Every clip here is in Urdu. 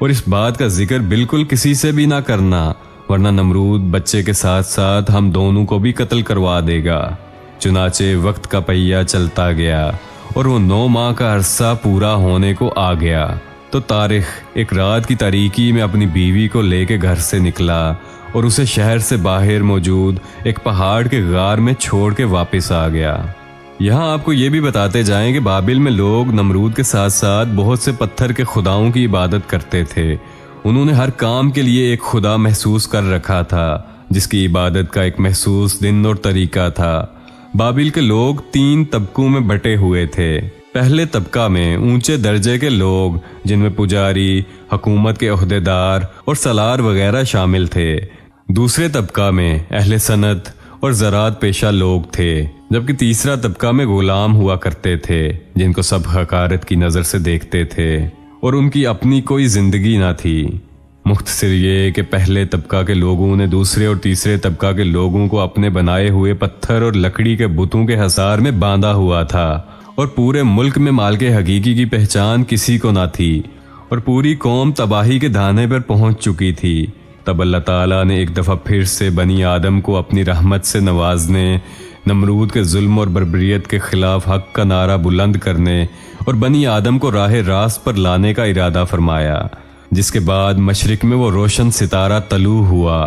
اور اس بات کا ذکر بالکل کسی سے بھی نہ کرنا، ورنہ نمرود بچے کے ساتھ ساتھ ہم دونوں کو بھی قتل کروا دے گا۔ چنانچہ وقت کا پہیہ چلتا گیا اور وہ 9 ماہ کا عرصہ پورا ہونے کو آ گیا تو طارق ایک رات کی تاریکی میں اپنی بیوی کو لے کے گھر سے نکلا اور اسے شہر سے باہر موجود ایک پہاڑ کے غار میں چھوڑ کے واپس آ گیا۔ یہاں آپ کو یہ بھی بتاتے جائیں کہ بابل میں لوگ نمرود کے ساتھ ساتھ بہت سے پتھر کے خداؤں کی عبادت کرتے تھے۔ انہوں نے ہر کام کے لیے ایک خدا محسوس کر رکھا تھا جس کی عبادت کا ایک محسوس دن اور طریقہ تھا۔ بابل کے لوگ 3 طبقوں میں بٹے ہوئے تھے۔ پہلے طبقہ میں اونچے درجے کے لوگ جن میں پجاری، حکومت کے عہدیدار اور سالار وغیرہ شامل تھے۔ دوسرے طبقہ میں اہل صنعت اور زراعت پیشہ لوگ تھے، جبکہ تیسرا طبقہ میں غلام ہوا کرتے تھے جن کو سب حقارت کی نظر سے دیکھتے تھے اور ان کی اپنی کوئی زندگی نہ تھی۔ مختصر یہ کہ پہلے طبقہ کے لوگوں نے دوسرے اور تیسرے طبقہ کے لوگوں کو اپنے بنائے ہوئے پتھر اور لکڑی کے بتوں کے حصار میں باندھا ہوا تھا، اور پورے ملک میں مالک حقیقی کی پہچان کسی کو نہ تھی، اور پوری قوم تباہی کے دھانے پر پہنچ چکی تھی۔ تب اللہ تعالیٰ نے ایک دفعہ پھر سے بنی آدم کو اپنی رحمت سے نوازنے، نمرود کے ظلم اور بربریت کے خلاف حق کا نعرہ بلند کرنے اور بنی آدم کو راہ راست پر لانے کا ارادہ فرمایا، جس کے بعد مشرق میں وہ روشن ستارہ طلوع ہوا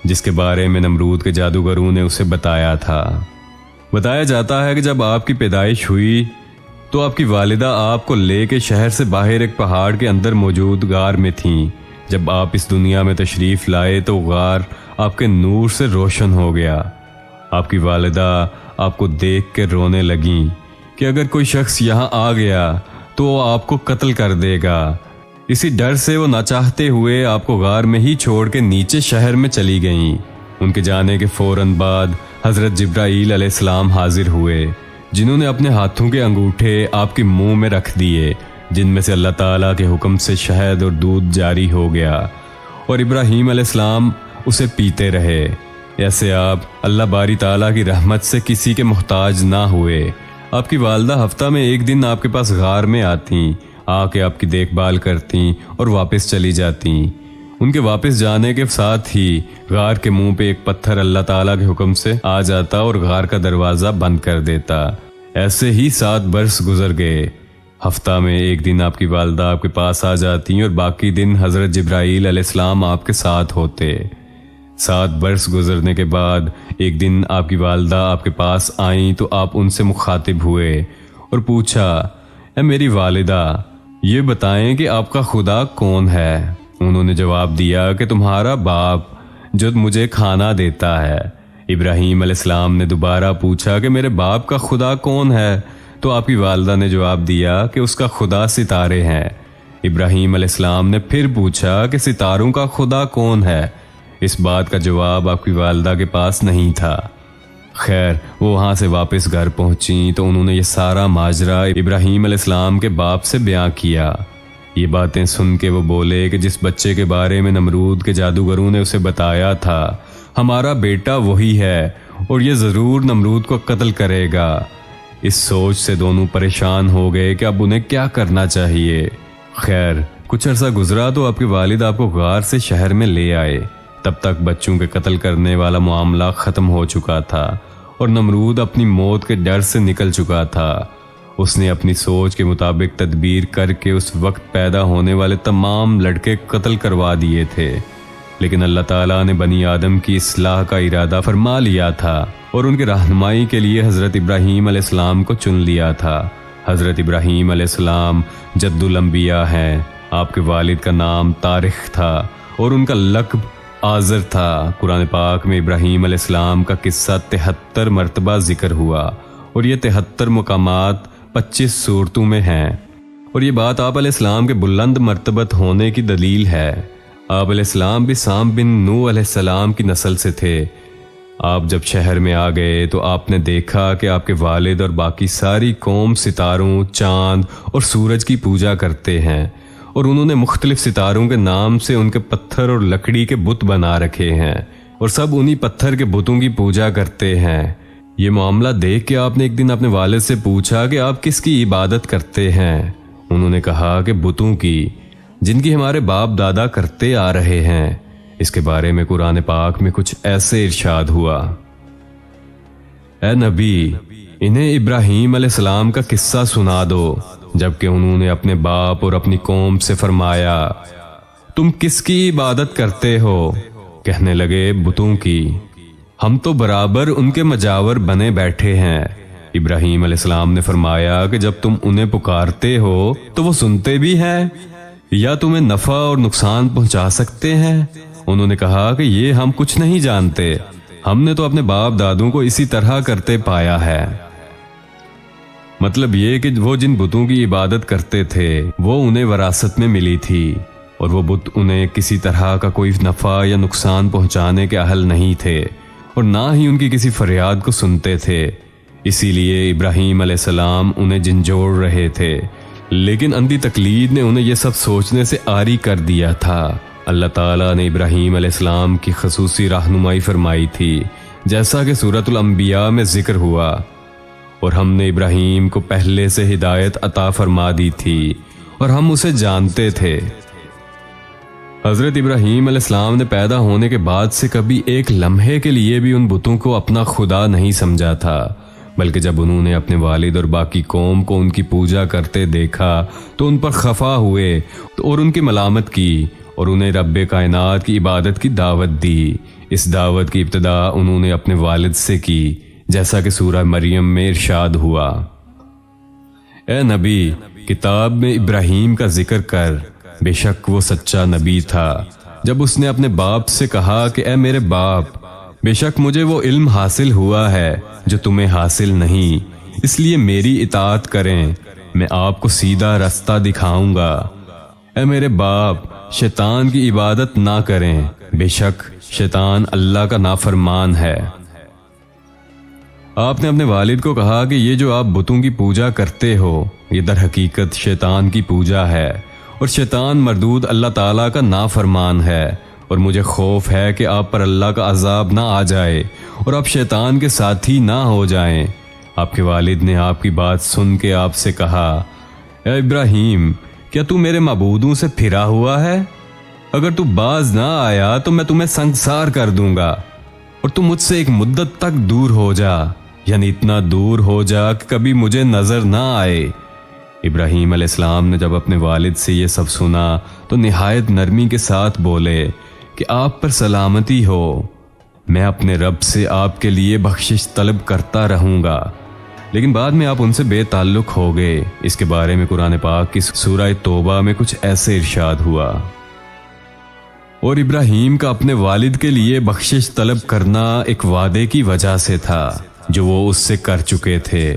جس کے بارے میں نمرود کے جادوگروں نے اسے بتایا تھا۔ بتایا جاتا ہے کہ جب آپ کی پیدائش ہوئی تو آپ کی والدہ آپ کو لے کے شہر سے باہر ایک پہاڑ کے اندر موجود غار میں تھیں۔ جب آپ اس دنیا میں تشریف لائے تو غار آپ کے نور سے روشن ہو گیا۔ آپ کی والدہ آپ کو دیکھ کے رونے لگیں کہ اگر کوئی شخص یہاں آ گیا تو وہ آپ کو قتل کر دے گا۔ اسی ڈر سے وہ نہ چاہتے ہوئے آپ کو غار میں ہی چھوڑ کے نیچے شہر میں چلی گئیں۔ ان کے جانے کے فوراً بعد حضرت جبرائیل علیہ السلام حاضر ہوئے، جنہوں نے اپنے ہاتھوں کے انگوٹھے آپ کے منہ میں رکھ دیے، جن میں سے اللہ تعالیٰ کے حکم سے شہد اور دودھ جاری ہو گیا، اور ابراہیم علیہ السلام اسے پیتے رہے۔ ایسے آپ اللہ باری تعالیٰ کی رحمت سے کسی کے محتاج نہ ہوئے۔ آپ کی والدہ ہفتہ میں ایک دن آپ کے پاس غار میں آتیں، آ کے آپ کی دیکھ بھال کرتیں اور واپس چلی جاتیں۔ ان کے واپس جانے کے ساتھ ہی غار کے منہ پہ ایک پتھر اللہ تعالیٰ کے حکم سے آ جاتا اور غار کا دروازہ بند کر دیتا۔ ایسے ہی 7 برس گزر گئے۔ ہفتہ میں ایک دن آپ کی والدہ آپ کے پاس آ جاتی اور باقی دن حضرت جبرائیل علیہ السلام آپ کے ساتھ ہوتے۔ 7 برس گزرنے کے بعد ایک دن آپ کی والدہ آپ کے پاس آئیں تو آپ ان سے مخاطب ہوئے اور پوچھا، اے میری والدہ، یہ بتائیں کہ آپ کا خدا کون ہے؟ انہوں نے جواب دیا کہ تمہارا باپ جو مجھے کھانا دیتا ہے۔ ابراہیم علیہ السلام نے دوبارہ پوچھا کہ میرے باپ کا خدا کون ہے؟ تو آپ کی والدہ نے جواب دیا کہ اس کا خدا ستارے ہیں۔ ابراہیم علیہ السلام نے پھر پوچھا کہ ستاروں کا خدا کون ہے؟ اس بات کا جواب آپ کی والدہ کے پاس نہیں تھا۔ خیر، وہ وہاں سے واپس گھر پہنچیں تو انہوں نے یہ سارا ماجرا ابراہیم علیہ السلام کے باپ سے بیان کیا۔ یہ باتیں سن کے وہ بولے کہ جس بچے کے بارے میں نمرود کے جادوگروں نے اسے بتایا تھا، ہمارا بیٹا وہی ہے اور یہ ضرور نمرود کو قتل کرے گا۔ اس سوچ سے دونوں پریشان ہو گئے کہ اب انہیں کیا کرنا چاہیے۔ خیر، کچھ عرصہ گزرا تو آپ کے والد آپ کو غار سے شہر میں لے آئے۔ تب تک بچوں کے قتل کرنے والا معاملہ ختم ہو چکا تھا اور نمرود اپنی موت کے ڈر سے نکل چکا تھا۔ اس نے اپنی سوچ کے مطابق تدبیر کر کے اس وقت پیدا ہونے والے تمام لڑکے قتل کروا دیے تھے، لیکن اللہ تعالیٰ نے بنی آدم کی اصلاح کا ارادہ فرما لیا تھا اور ان کے رہنمائی کے لیے حضرت ابراہیم علیہ السلام کو چن لیا تھا۔ حضرت ابراہیم علیہ السلام جد الانبیاء ہیں۔ آپ کے والد کا نام طارق تھا اور ان کا لقب آزر تھا۔ قرآن پاک میں ابراہیم علیہ السلام کا قصہ 73 مرتبہ ذکر ہوا اور یہ 73 مقامات 25 سورتوں میں ہیں، اور یہ بات آپ علیہ السلام کے بلند مرتبت ہونے کی دلیل ہے۔ آپ علیہ السلام بھی سام بن نوح علیہ السلام کی نسل سے تھے۔ آپ جب شہر میں آ گئے تو آپ نے دیکھا کہ آپ کے والد اور باقی ساری قوم ستاروں، چاند اور سورج کی پوجا کرتے ہیں، اور انہوں نے مختلف ستاروں کے نام سے ان کے پتھر اور لکڑی کے بت بنا رکھے ہیں، اور سب انہی پتھر کے بتوں کی پوجا کرتے ہیں۔ یہ معاملہ دیکھ کے آپ نے ایک دن اپنے والد سے پوچھا کہ آپ کس کی عبادت کرتے ہیں؟ انہوں نے کہا کہ بتوں کی۔ جن کی ہمارے باپ دادا کرتے آ رہے ہیں۔ اس کے بارے میں قرآن پاک میں کچھ ایسے ارشاد ہوا: اے نبی، انہیں ابراہیم علیہ السلام کا قصہ سنا دو، جبکہ انہوں نے اپنے باپ اور اپنی قوم سے فرمایا، تم کس کی عبادت کرتے ہو؟ کہنے لگے، بتوں کی۔ ہم تو برابر ان کے مجاور بنے بیٹھے ہیں۔ ابراہیم علیہ السلام نے فرمایا کہ جب تم انہیں پکارتے ہو تو وہ سنتے بھی ہیں یا تمہیں نفع اور نقصان پہنچا سکتے ہیں؟ انہوں نے کہا کہ یہ ہم کچھ نہیں جانتے، ہم نے تو اپنے باپ دادوں کو اسی طرح کرتے پایا ہے۔ مطلب یہ کہ وہ جن بتوں کی عبادت کرتے تھے وہ انہیں وراثت میں ملی تھی، اور وہ بت انہیں کسی طرح کا کوئی نفع یا نقصان پہنچانے کے اہل نہیں تھے، اور نہ ہی ان کی کسی فریاد کو سنتے تھے۔ اسی لیے ابراہیم علیہ السلام انہیں جھنجھوڑ رہے تھے، لیکن اندھی تقلید نے انہیں یہ سب سوچنے سے عاری کر دیا تھا۔ اللہ تعالیٰ نے ابراہیم علیہ السلام کی خصوصی رہنمائی فرمائی تھی، جیسا کہ سورۃ الانبیاء میں ذکر ہوا، اور ہم نے ابراہیم کو پہلے سے ہدایت عطا فرما دی تھی اور ہم اسے جانتے تھے۔ حضرت ابراہیم علیہ السلام نے پیدا ہونے کے بعد سے کبھی ایک لمحے کے لیے بھی ان بتوں کو اپنا خدا نہیں سمجھا تھا، بلکہ جب انہوں نے اپنے والد اور باقی قوم کو ان کی پوجا کرتے دیکھا تو ان پر خفا ہوئے اور ان کی ملامت کی، اور انہیں رب کائنات کی عبادت کی دعوت دی۔ اس دعوت کی ابتدا انہوں نے اپنے والد سے کی، جیسا کہ سورہ مریم میں ارشاد ہوا: اے نبی، کتاب میں ابراہیم کا ذکر کر، بے شک وہ سچا نبی تھا۔ جب اس نے اپنے باپ سے کہا کہ اے میرے باپ، بے شک مجھے وہ علم حاصل ہوا ہے جو تمہیں حاصل نہیں، اس لیے میری اطاعت کریں، میں آپ کو سیدھا رستہ دکھاؤں گا۔ اے میرے باپ، شیطان کی عبادت نہ کریں، بے شک شیطان اللہ کا نافرمان ہے۔ آپ نے اپنے والد کو کہا کہ یہ جو آپ بتوں کی پوجا کرتے ہو یہ در حقیقت شیطان کی پوجا ہے، اور شیطان مردود اللہ تعالیٰ کا نافرمان ہے، اور مجھے خوف ہے کہ آپ پر اللہ کا عذاب نہ آ جائے اور آپ شیطان کے ساتھی نہ ہو جائیں۔ آپ کے والد نے آپ کی بات سن کے آپ سے کہا: اے ابراہیم، کیا تو میرے معبودوں سے پھرا ہوا ہے؟ اگر تو باز نہ آیا تو میں تمہیں سنگسار کر دوں گا، اور تم مجھ سے ایک مدت تک دور ہو جا، یعنی اتنا دور ہو جا کہ کبھی مجھے نظر نہ آئے۔ ابراہیم علیہ السلام نے جب اپنے والد سے یہ سب سنا تو نہایت نرمی کے ساتھ بولے کہ آپ پر سلامتی ہو، میں اپنے رب سے آپ کے لیے بخشش طلب کرتا رہوں گا۔ لیکن بعد میں آپ ان سے بے تعلق ہو گئے۔ اس کے بارے میں قرآن پاک کی سورہ توبہ میں کچھ ایسے ارشاد ہوا: اور ابراہیم کا اپنے والد کے لیے بخشش طلب کرنا ایک وعدے کی وجہ سے تھا جو وہ اس سے کر چکے تھے،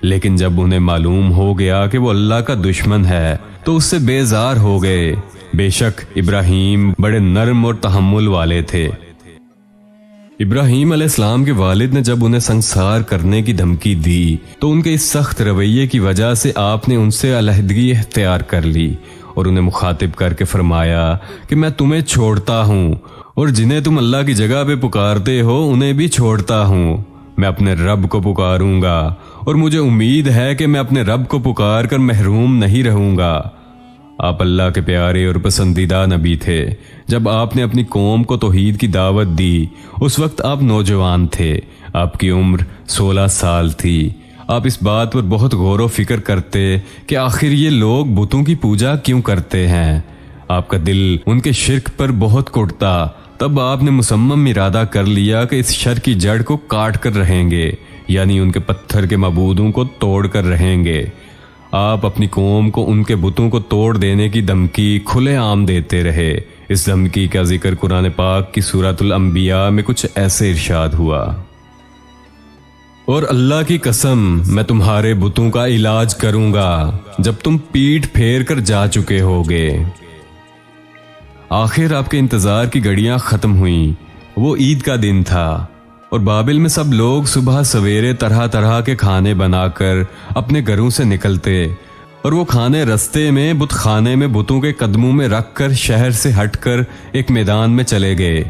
لیکن جب انہیں معلوم ہو گیا کہ وہ اللہ کا دشمن ہے تو اس سے بیزار ہو گئے۔ بے شک ابراہیم بڑے نرم اور تحمل والے تھے۔ ابراہیم علیہ السلام کے والد نے جب انہیں سنگسار کرنے کی دھمکی دی تو ان کے اس سخت رویے کی وجہ سے آپ نے ان سے علیحدگی اختیار کر لی اور انہیں مخاطب کر کے فرمایا کہ میں تمہیں چھوڑتا ہوں، اور جنہیں تم اللہ کی جگہ پہ پکارتے ہو انہیں بھی چھوڑتا ہوں۔ میں اپنے رب کو پکاروں گا، اور مجھے امید ہے کہ میں اپنے رب کو پکار کر محروم نہیں رہوں گا۔ آپ اللہ کے پیارے اور پسندیدہ نبی تھے۔ جب آپ نے اپنی قوم کو توحید کی دعوت دی اس وقت آپ نوجوان تھے، آپ کی عمر 16 سال تھی۔ آپ اس بات پر بہت غور و فکر کرتے کہ آخر یہ لوگ بتوں کی پوجا کیوں کرتے ہیں۔ آپ کا دل ان کے شرک پر بہت کڑتا، تب آپ نے مصمم ارادہ کر لیا کہ اس شر کی جڑ کو کاٹ کر رہیں گے، یعنی ان کے پتھر کے معبودوں کو توڑ کر رہیں گے۔ آپ اپنی قوم کو ان کے بتوں کو توڑ دینے کی دھمکی کھلے عام دیتے رہے۔ اس دھمکی کا ذکر قرآن پاک کی سورۃ الانبیاء میں کچھ ایسے ارشاد ہوا: اور اللہ کی قسم میں تمہارے بتوں کا علاج کروں گا جب تم پیٹھ پھیر کر جا چکے ہوگے۔ آخر آپ کے انتظار کی گھڑیاں ختم ہوئیں۔ وہ عید کا دن تھا اور بابل میں سب لوگ صبح سویرے طرح طرح کے کھانے بنا کر اپنے گھروں سے نکلتے، اور وہ کھانے رستے میں بت خانے میں بتوں کے قدموں میں رکھ کر شہر سے ہٹ کر ایک میدان میں چلے گئے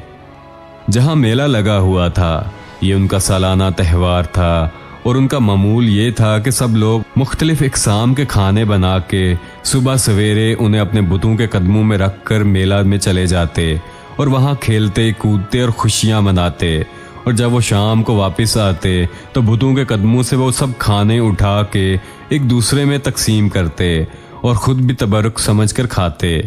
جہاں میلہ لگا ہوا تھا۔ یہ ان کا سالانہ تہوار تھا، اور ان کا معمول یہ تھا کہ سب لوگ مختلف اقسام کے کھانے بنا کے صبح سویرے انہیں اپنے بتوں کے قدموں میں رکھ کر میلہ میں چلے جاتے اور وہاں کھیلتے کودتے اور خوشیاں مناتے، اور جب وہ شام کو واپس آتے تو بتوں کے قدموں سے وہ سب کھانے اٹھا کے ایک دوسرے میں تقسیم کرتے اور خود بھی تبرک سمجھ کر کھاتے۔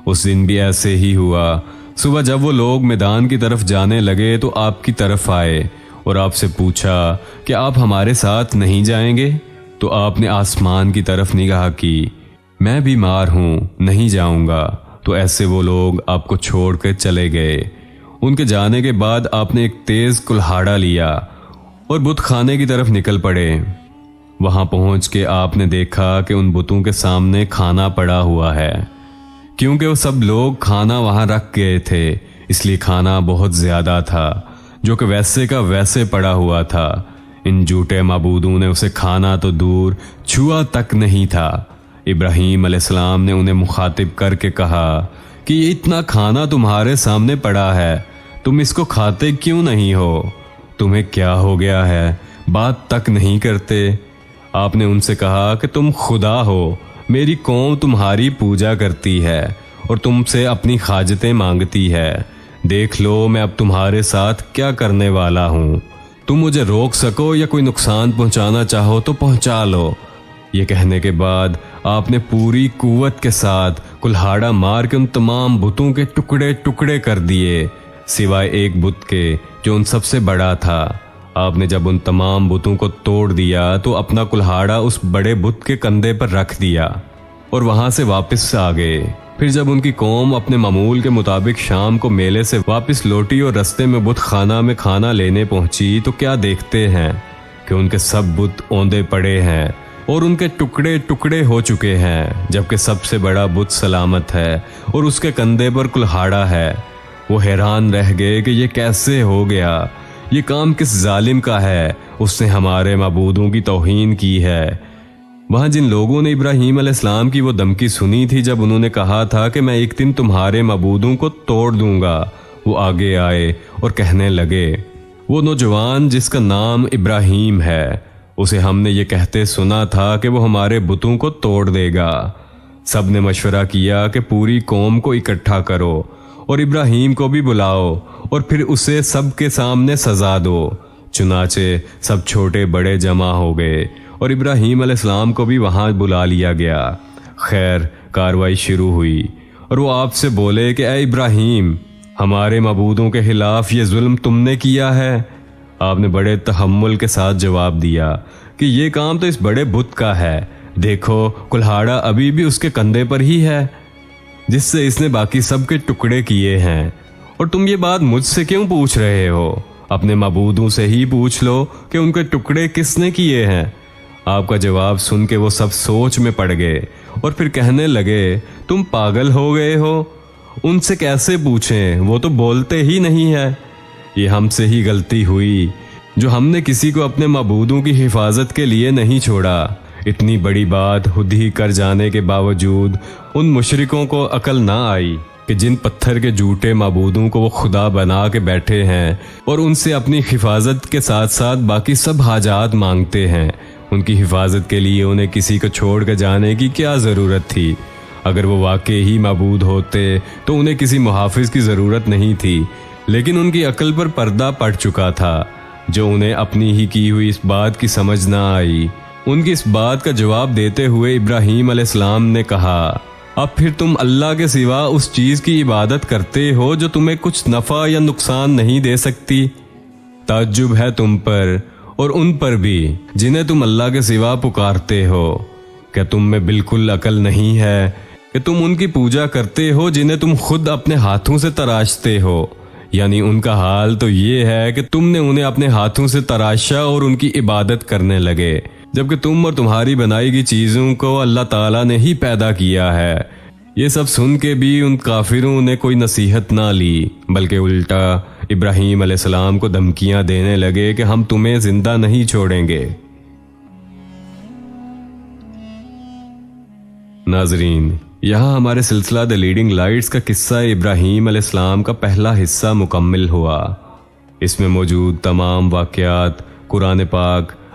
اس دن بھی ایسے ہی ہوا۔ صبح جب وہ لوگ میدان کی طرف جانے لگے تو آپ کی طرف آئے اور آپ سے پوچھا کہ آپ ہمارے ساتھ نہیں جائیں گے؟ تو آپ نے آسمان کی طرف نگاہ کی۔ میں بیمار ہوں، نہیں جاؤں گا۔ تو ایسے وہ لوگ آپ کو چھوڑ کر چلے گئے۔ ان کے جانے کے بعد آپ نے ایک تیز کلہاڑا لیا اور بت خانے کی طرف نکل پڑے۔ وہاں پہنچ کے آپ نے دیکھا کہ ان بتوں کے سامنے کھانا پڑا ہوا ہے، کیونکہ وہ سب لوگ کھانا وہاں رکھ گئے تھے، اس لیے کھانا بہت زیادہ تھا جو کہ ویسے کا ویسے پڑا ہوا تھا۔ ان جھوٹے معبودوں نے اسے کھانا تو دور چھوا تک نہیں تھا۔ ابراہیم علیہ السلام نے انہیں مخاطب کر کے کہا کہ یہ اتنا کھانا تمہارے سامنے پڑا ہے، تم اس کو کھاتے کیوں نہیں ہو؟ تمہیں کیا ہو گیا ہے؟ بات تک نہیں کرتے؟ آپ نے ان سے کہا کہ تم خدا ہو، میری قوم تمہاری پوجا کرتی ہے اور تم سے اپنی حاجتیں مانگتی ہے۔ دیکھ لو میں اب تمہارے ساتھ کیا کرنے والا ہوں۔ تم مجھے روک سکو یا کوئی نقصان پہنچانا چاہو تو پہنچا لو۔ یہ کہنے کے بعد آپ نے پوری قوت کے ساتھ کلہاڑا مار کے ان تمام بتوں کے ٹکڑے ٹکڑے کر دیے، سوائے ایک بت کے جو ان سب سے بڑا تھا۔ آپ نے جب ان تمام بتوں کو توڑ دیا تو اپنا کلہاڑا اس بڑے بت کے کندھے پر رکھ دیا اور وہاں سے واپس آ گئے۔ پھر جب ان کی قوم اپنے معمول کے مطابق شام کو میلے سے واپس لوٹی اور رستے میں بت خانہ میں کھانا لینے پہنچی تو کیا دیکھتے ہیں کہ ان کے سب بت اوندے پڑے ہیں اور ان کے ٹکڑے ٹکڑے ہو چکے ہیں، جبکہ سب سے بڑا بت سلامت ہے اور اس کے کندھے پر کلہاڑا ہے۔ وہ حیران رہ گئے کہ یہ کیسے ہو گیا، یہ کام کس ظالم کا ہے، اس نے ہمارے معبودوں کی توہین کی ہے۔ وہاں جن لوگوں نے ابراہیم علیہ السلام کی وہ دھمکی سنی تھی جب انہوں نے کہا تھا کہ میں ایک دن تمہارے معبودوں کو توڑ دوں گا، وہ آگے آئے اور کہنے لگے، وہ نوجوان جس کا نام ابراہیم ہے، اسے ہم نے یہ کہتے سنا تھا کہ وہ ہمارے بتوں کو توڑ دے گا۔ سب نے مشورہ کیا کہ پوری قوم کو اکٹھا کرو اور ابراہیم کو بھی بلاؤ اور پھر اسے سب کے سامنے سزا دو۔ چنانچہ سب چھوٹے بڑے جمع ہو گئے اور ابراہیم علیہ السلام کو بھی وہاں بلا لیا گیا۔ خیر کاروائی شروع ہوئی اور وہ آپ سے بولے کہ اے ابراہیم، ہمارے معبودوں کے خلاف یہ ظلم تم نے کیا ہے؟ آپ نے بڑے تحمل کے ساتھ جواب دیا کہ یہ کام تو اس بڑے بت کا ہے، دیکھو کلہاڑا ابھی بھی اس کے کندھے پر ہی ہے جس سے اس نے باقی سب کے ٹکڑے کیے ہیں، اور تم یہ بات مجھ سے کیوں پوچھ رہے ہو؟ اپنے معبودوں سے ہی پوچھ لو کہ ان کے ٹکڑے کس نے کیے ہیں۔ آپ کا جواب سن کے وہ سب سوچ میں پڑ گئے اور پھر کہنے لگے، تم پاگل ہو گئے ہو، ان سے کیسے پوچھیں، وہ تو بولتے ہی نہیں ہے۔ یہ ہم سے ہی غلطی ہوئی جو ہم نے کسی کو اپنے معبودوں کی حفاظت کے لیے نہیں چھوڑا۔ اتنی بڑی بات خود ہی کر جانے کے باوجود ان مشرکوں کو عقل نہ آئی کہ جن پتھر کے جھوٹے معبودوں کو وہ خدا بنا کے بیٹھے ہیں اور ان سے اپنی حفاظت کے ساتھ ساتھ باقی سب حاجات مانگتے ہیں، ان کی حفاظت کے لیے انہیں کسی کو چھوڑ کے جانے کی کیا ضرورت تھی؟ اگر وہ واقعی ہی معبود ہوتے تو انہیں کسی محافظ کی ضرورت نہیں تھی، لیکن ان کی عقل پر پردہ پڑ چکا تھا جو انہیں اپنی ہی کی ہوئی اس بات کی سمجھ نہ آئی۔ ان کی اس بات کا جواب دیتے ہوئے ابراہیم علیہ السلام نے کہا، اب پھر تم اللہ کے سوا اس چیز کی عبادت کرتے ہو جو تمہیں کچھ نفع یا نقصان نہیں دے سکتی؟ تعجب ہے تم پر اور ان پر بھی جنہیں تم اللہ کے سوا پکارتے ہو۔ کیا تم میں بالکل عقل نہیں ہے کہ تم ان کی پوجا کرتے ہو جنہیں تم خود اپنے ہاتھوں سے تراشتے ہو؟ یعنی ان کا حال تو یہ ہے کہ تم نے انہیں اپنے ہاتھوں سے تراشا اور ان کی عبادت کرنے لگے، جبکہ تم اور تمہاری بنائی گئی چیزوں کو اللہ تعالیٰ نے ہی پیدا کیا ہے۔ یہ سب سن کے بھی ان کافروں نے کوئی نصیحت نہ لی، بلکہ الٹا ابراہیم علیہ السلام کو دھمکیاں دینے لگے کہ ہم تمہیں زندہ نہیں چھوڑیں گے۔ ناظرین، یہاں ہمارے سلسلہ دی لیڈنگ لائٹس کا قصہ ابراہیم علیہ السلام کا پہلا حصہ مکمل ہوا۔ اس میں موجود تمام واقعات قرآن پاک